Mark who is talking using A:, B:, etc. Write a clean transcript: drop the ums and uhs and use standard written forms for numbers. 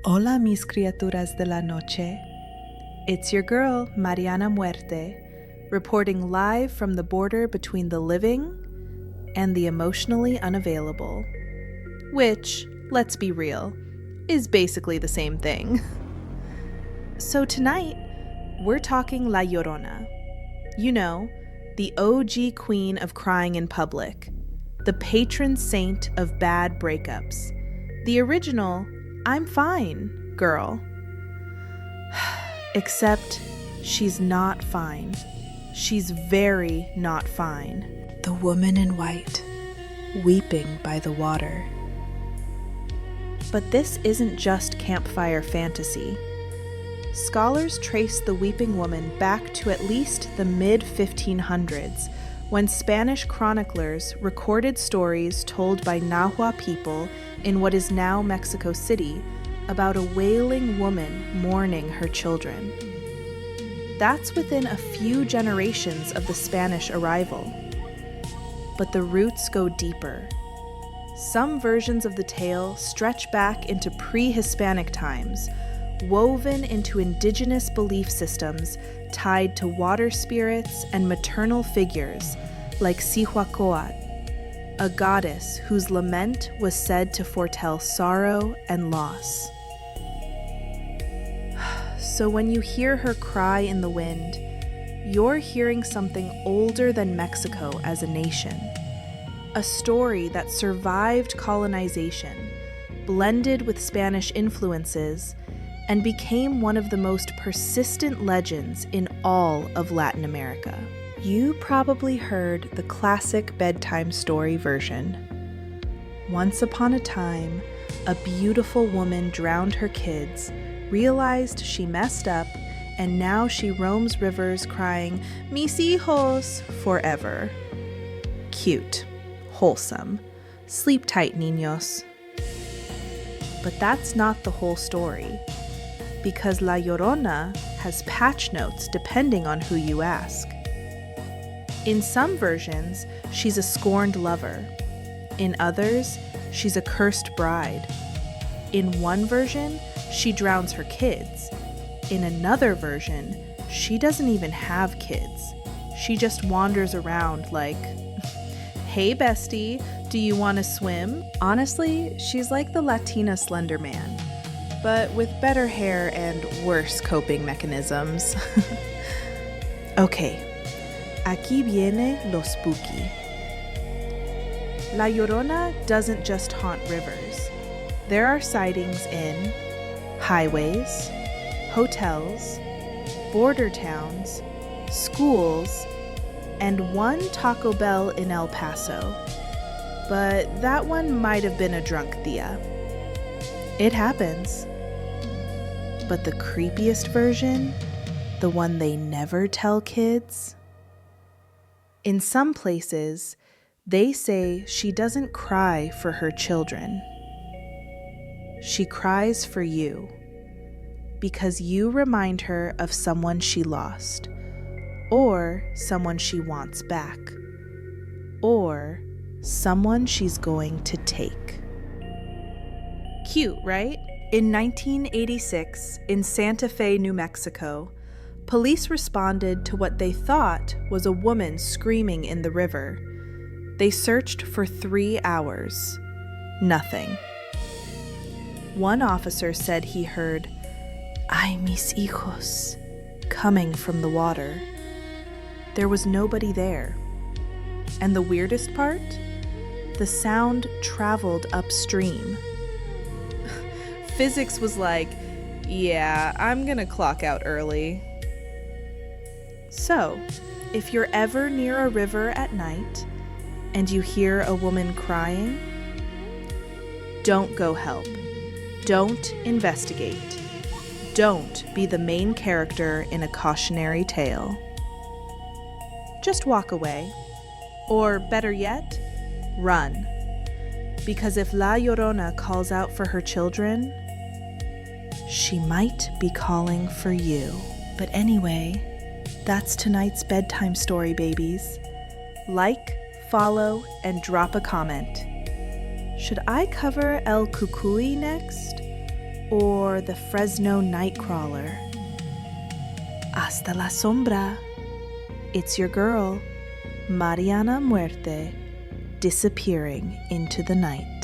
A: Hola, mis criaturas de la noche. It's your girl, Mariana Muerte, reporting live from the border between the living and the emotionally unavailable. Which, let's be real, is basically the same thing. So tonight, we're talking La Llorona. You know, the OG queen of crying in public, the patron saint of bad breakups, the original I'm fine girl. Except she's not fine. She's very not fine. The woman in white, weeping by the water. But this isn't just campfire fantasy. Scholars trace the weeping woman back to at least the mid-1500s, when Spanish chroniclers recorded stories told by Nahua people in what is now Mexico City about a wailing woman mourning her children. That's within a few generations of the Spanish arrival. But the roots go deeper. Some versions of the tale stretch back into pre-Hispanic times, woven into indigenous belief systems tied to water spirits and maternal figures like Cihuacoatl, a goddess whose lament was said to foretell sorrow and loss. So when you hear her cry in the wind, you're hearing something older than Mexico as a nation. A story that survived colonization, blended with Spanish influences, and became one of the most persistent legends in all of Latin America. You probably heard the classic bedtime story version. Once upon a time, a beautiful woman drowned her kids, realized she messed up, and now she roams rivers crying, "Mis hijos," forever. Cute, wholesome. Sleep tight, niños. But that's not the whole story, because La Llorona has patch notes depending on who you ask. In some versions, she's a scorned lover. In others, she's a cursed bride. In one version, she drowns her kids. In another version, she doesn't even have kids. She just wanders around like, "Hey bestie, do you want to swim?" Honestly, she's like the Latina Slender Man, but with better hair and worse coping mechanisms. Okay, aquí viene lo spooky. La Llorona doesn't just haunt rivers. There are sightings in highways, hotels, border towns, schools, and one Taco Bell in El Paso. But that one might have been a drunk Thea. It happens. But the creepiest version, the one they never tell kids? In some places, they say she doesn't cry for her children. She cries for you, because you remind her of someone she lost, or someone she wants back, or someone she's going to take. Cute, right? In 1986, in Santa Fe, New Mexico, police responded to what they thought was a woman screaming in the river. They searched for 3 hours. Nothing. One officer said he heard, "Ay, mis hijos," coming from the water. There was nobody there. And the weirdest part? The sound traveled upstream. Physics was like, yeah, I'm gonna clock out early. So, if you're ever near a river at night and you hear a woman crying, don't go help. Don't investigate. Don't be the main character in a cautionary tale. Just walk away. Or better yet, run. Because if La Llorona calls out for her children, she might be calling for you. But anyway, that's tonight's bedtime story, babies. Like, follow, and drop a comment. Should I cover El Cucuy next? or the Fresno nightcrawler. Hasta la sombra. It's your girl, Mariana Muerte, disappearing into the night.